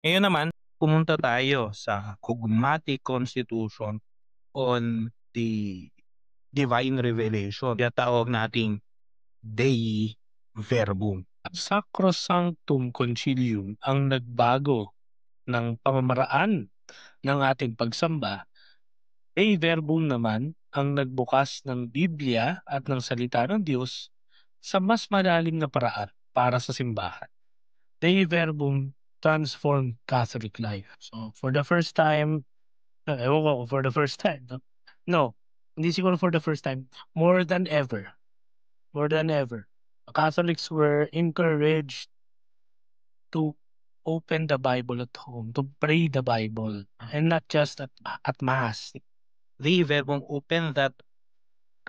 Ngayon naman, pumunta tayo sa Cogmatic Constitution on the Divine Revelation, tinatawag nating Dei Verbum. Sacrosanctum Concilium ang nagbago ng pamamaraan ng ating pagsamba. Dei Verbum naman ang nagbukas ng Biblia at ng salita ng Diyos sa mas malalim na paraan para sa simbahan. Dei Verbum transformed Catholic life. So, for the first time, ewan ko kung for the first time, no? No, hindi siguro for the first time. More than ever, Catholics were encouraged to open the Bible at home, to pray the Bible, and not just at mass. Dei Verbum open that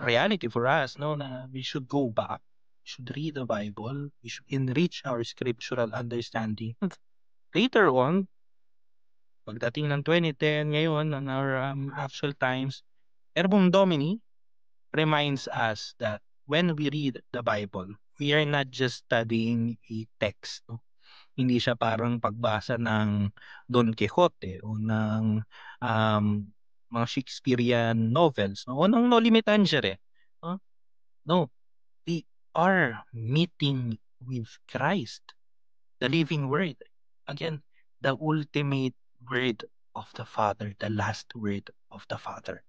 reality for us, no, na we should go back, we should read the Bible, we should enrich our scriptural understanding. Later on, pagdating ng 2010, ngayon, on our actual times, Verbum Domini reminds us that when we read the Bible, we are not just studying a text. No? Hindi siya parang pagbasa ng Don Quixote o ng um, mga Shakespearean novels, no? O ng Noli Me Tangere. No? No, we are meeting with Christ, the living word. Again, the ultimate word of the Father, the last word of the Father.